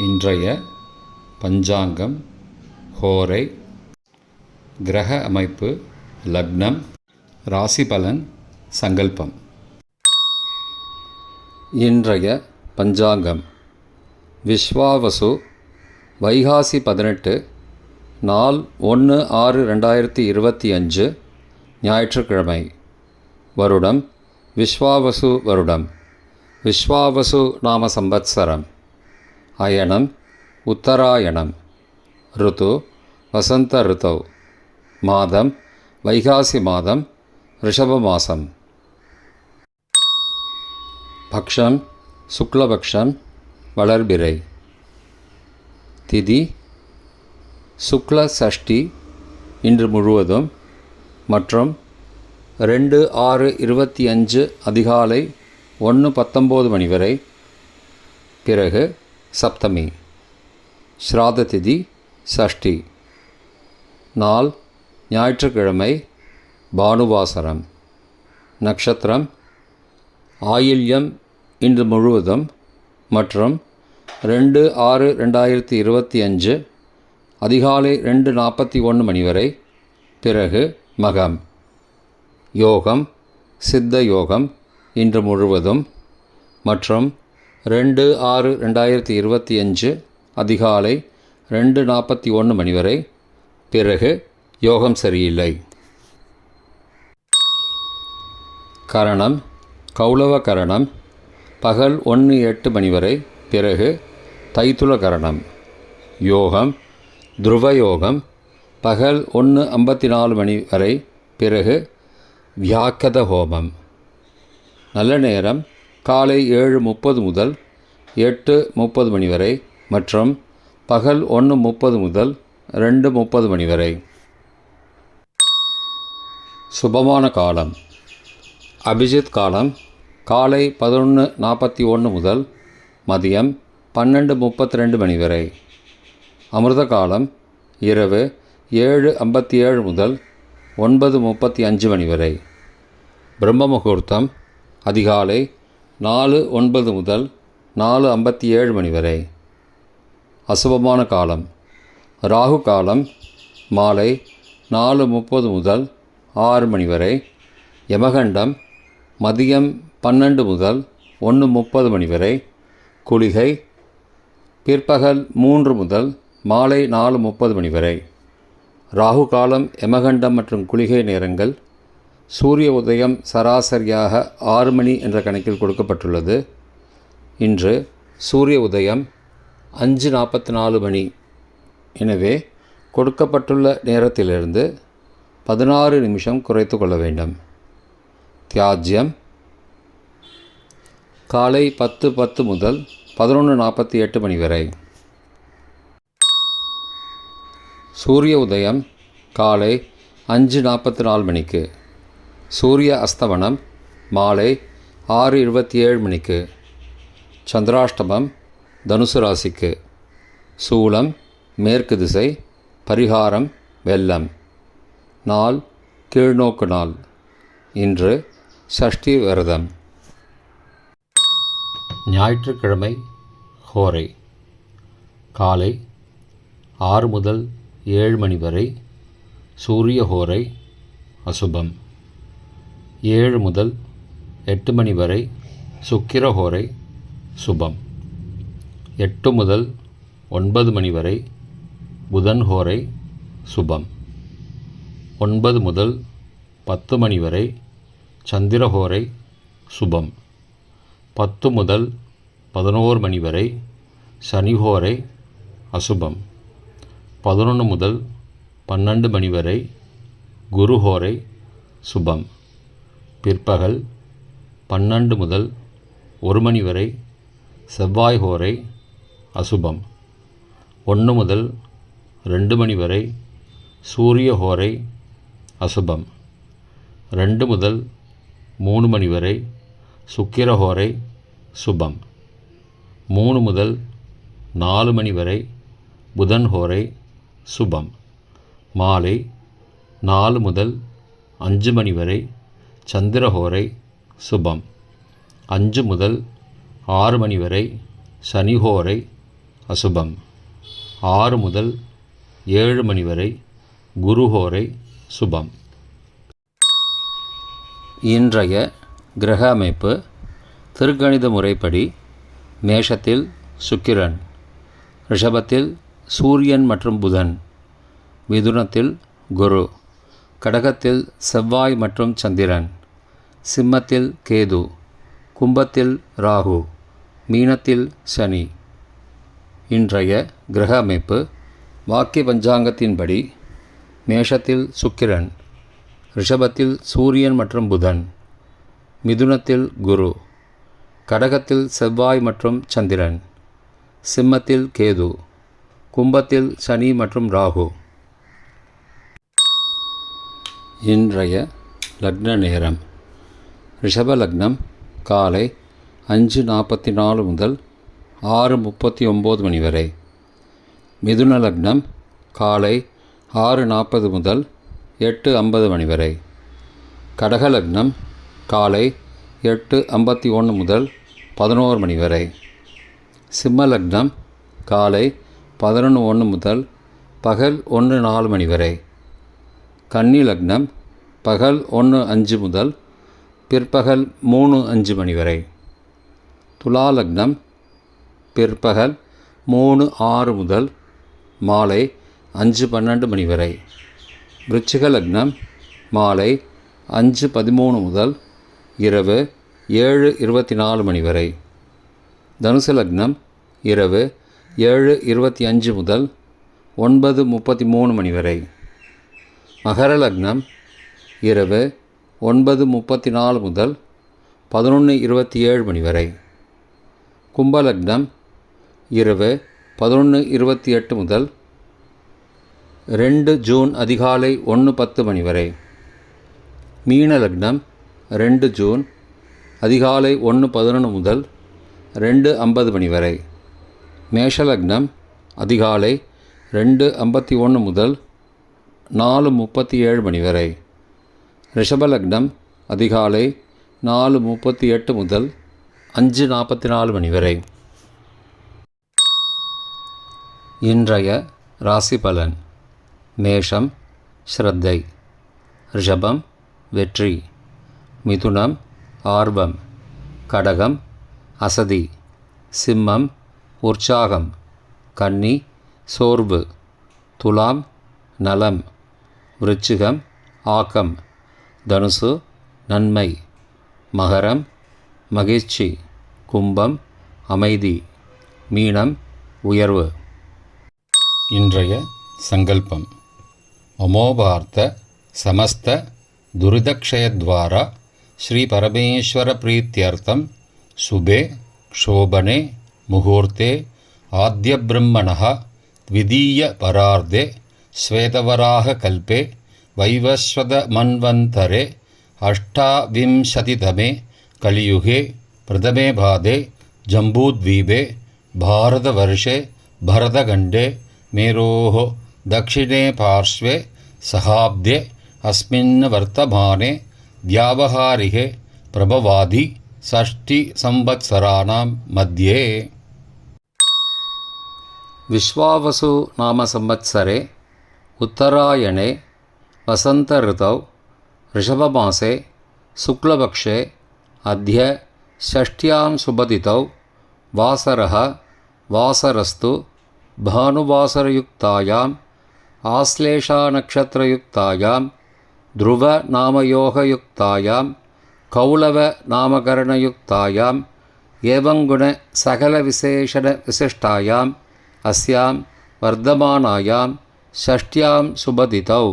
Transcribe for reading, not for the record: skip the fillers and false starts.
இன்றைய பஞ்சாங்கம், ஹோரை, கிரக அமைப்பு, லக்னம், ராசி பலன், சங்கல்பம். இன்றைய பஞ்சாங்கம் விஸ்வாவசு, வைகாசி 18, நாள் 1/6/2025, ஞாயிற்றுக்கிழமை. வருடம் விஸ்வாவசு வருடம். விஸ்வாவசு நாம சம்பத்சரம். அயனம் உத்தராயணம். ருத்து வசந்த ருத்தௌ. மாதம் வைகாசி மாதம், ரிஷப மாதம். பக்ஷம் சுக்லபக்ஷம், வளர்பிறை. திதி சுக்ல சஷ்டி இன்று முழுவதும் மற்றும் 2/6/25 அதிகாலை 1:19 மணி வரை. பிறகு சப்தமி. ஸ்ராத திதி சஷ்டி. நாள் ஞாயிற்றுக்கிழமை, பானுவாசரம். நட்சத்திரம் ஆயில்யம் இன்று முழுவதும் மற்றும் 2/6/2025 அதிகாலை 2:41 மணி வரை. பிறகு மகம். யோகம் சித்த யோகம் இன்று முழுவதும் மற்றும் 2/6/2025 அதிகாலை 2:41 மணி வரை. பிறகு யோகம் சரியில்லை. கரணம் கௌளவ கரணம் பகல் 1:08 மணி வரை. பிறகு தைத்துல கரணம். யோகம் துருவ யோகம் பகல் 1:54 மணி வரை. பிறகு வியாக்கத ஹோமம். நல்ல நேரம் காலை 7:30 முதல் 8:30 மணி வரை மற்றும் பகல் 1:30 முதல் 2:30 மணி வரை. சுபமான காலம் அபிஜித் காலம் காலை 11:41 முதல் மதியம் 12:32 மணி வரை. அமிர்த காலம் இரவு 7:57 முதல் 9:35 மணி வரை. பிரம்ம முகூர்த்தம் அதிகாலை 4:09 முதல் 4:57 மணி வரை. அசுபமான காலம் ராகு காலம் மாலை 4:30 முதல் 6 மணி வரை. யமகண்டம் மதியம் 12 முதல் 1:30 மணி வரை. குளிகை பிற்பகல் 3 முதல் மாலை 4:30 மணி வரை. ராகு காலம், யமகண்டம் மற்றும் குளிகை நேரங்கள். சூரிய உதயம் சராசரியாக 6 மணி என்ற கணக்கில் கொடுக்கப்பட்டுள்ளது. இன்று சூரிய உதயம் 5:44 மணி. எனவே கொடுக்கப்பட்டுள்ள நேரத்திலிருந்து 16 நிமிஷம் குறைத்து கொள்ள வேண்டும். தியாஜ்யம் காலை 10:10 முதல் 11:48 மணி வரை. சூரிய உதயம் காலை 5:44 மணிக்கு. சூரிய அஸ்தமனம் மாலை 6:27 மணிக்கு. சந்திராஷ்டமம் தனுசு ராசிக்கு. சூலம் மேற்கு திசை. பரிகாரம் வெல்லம். நாள் கீழ்நோக்கு நாள். இன்று சஷ்டி விரதம். ஞாயிற்றுக்கிழமை ஹோரை காலை 6 முதல் 7 மணி வரை. சூரிய ஹோரை அசுபம். 7 முதல் 8 மணி வரை சுக்கிர ஹோரை சுபம். 8 முதல் 9 மணி வரை புதன் ஹோரை சுபம். 9 முதல் 10 மணி வரை சந்திர ஹோரை சுபம். 10 முதல் 11 மணி வரை சனி ஹோரை அசுபம். 11 முதல் 12 மணி வரை குரு ஹோரை சுபம். பிற்பகல் 12 முதல் 1 மணி வரை செவ்வாய் ஹோரை அசுபம். 1 முதல் 2 மணி வரை சூரிய ஹோரை அசுபம். 2 முதல் 3 மணி வரை சுக்கிர ஹோரை சுபம். 3 முதல் 4 மணி வரை புதன் ஹோரை சுபம். மாலை 4 முதல் 5 மணி வரை சந்திரஹோரை சுபம். 5 முதல் 6 மணி வரை சனிஹோரை அசுபம். 6 முதல் 7 மணி வரை குருஹோரை சுபம். இன்றைய கிரக அமைப்பு திருக்கணித முறைப்படி மேஷத்தில் சுக்கிரன், ரிஷபத்தில் சூரியன் மற்றும் புதன், மிதுனத்தில் குரு, கடகத்தில் செவ்வாய் மற்றும் சந்திரன், சிம்மத்தில் கேது, கும்பத்தில் ராகு, மீனத்தில் சனி. இன்றைய கிரக அமைப்பு வாக்கிய பஞ்சாங்கத்தின்படி மேஷத்தில் சுக்கிரன், ரிஷபத்தில் சூரியன் மற்றும் புதன், மிதுனத்தில் குரு, கடகத்தில் செவ்வாய் மற்றும் சந்திரன், சிம்மத்தில் கேது, கும்பத்தில் சனி மற்றும் ராகு. இன்றைய லக்ன நேரம். ரிஷப லக்னம் காலை 5:44 முதல் 6:39 மணி வரை. மிதுன லக்னம் காலை 6:40 முதல் 8:50 மணி வரை. கடக லக்னம் காலை 8:51 முதல் 11 மணி வரை. சிம்ம லக்னம் காலை 11:01 முதல் பகல் 1:04 மணி வரை. கன்னி லக்னம் பகல் 1:05 முதல் பிற்பகல் 3:05 மணி வரை. துலா லக்னம் பிற்பகல் 3:06 முதல் மாலை 5:12 மணி வரை. விருச்சிக லக்னம் மாலை 5:13 முதல் இரவு 7:24 மணி வரை. தனுசு லக்னம் இரவு 7:25 முதல் 9:33 மணி வரை. மகர லக்னம் இரவு 9:34 முதல் 11:27 மணி வரை. கும்பலக்னம் இரவு 11:28 முதல் 2 ஜூன் அதிகாலை 1:10 மணி வரை. மீன லக்னம் 2 ஜூன் அதிகாலை 1:11 முதல் 2:50 மணி வரை. மேஷலக்னம் அதிகாலை 2:51 முதல் 4:37 மணி வரை. ரிஷபலக்னம் அதிகாலை 4:38 முதல் 5:44 மணி வரை. இன்றைய ராசி பலன். மேஷம் ஸ்ரத்தை, ரிஷபம் வெற்றி, மிதுனம் ஆர்வம், கடகம் அசதி, சிம்மம் உற்சாகம், கன்னி சோர்வு, துலாம் நலம், விருச்சிகம் ஆக்கம், தனுசு நன்மை, மகரம் மகிழ்ச்சி, கும்பம் அமைதி, மீனம் உயர்வு. இன்றைய சங்கல்பம். அமோபார்த்த சமஸ்த துரிதக்ஷயத்வாரா ஸ்ரீ பரமேஸ்வர பிரீத்யர்த்தம் சுபே க்ஷோபனே முகூர்த்தே ஆத்ய பிரம்மணः த்விதீய பரார்த்தே ஸ்வேதவராக கல்பே வைவஸ்வத மன்வந்தரே அஷ்டாவிம்சதிதமே கலியுகே பிரதமே பாதே ஜம்பூத்வீபே பாரதவர்ஷே பரதகண்டே மேரோः தக்ஷிணே பார்ஷ்வே சகாப்தே அஸ்மின் வர்த்தமானே வியாவஹாரிகே பிரபவாதி ஷஷ்டி சம்வத்சராணாம் மத்தியே. விஸ்வாவசு நாம சம்வத்சரே உத்தராயணே வசந்த ऋतौ ऋषभमासे शुक्लपक्षे अद्य षष्ट्यां सुबदितौ वासरः वासरस्तु भानुवासरयुक्तायाम् आश्लेषानक्षत्रयुक्तायां ध्रुवनामयोगयुक्तायां कौलवनामकरणयुक्तायाम् एवंगुणसकलविशेषणविशिष्टायाम् अस्यां वर्धमानायां षष्ट्यां सुबदितौ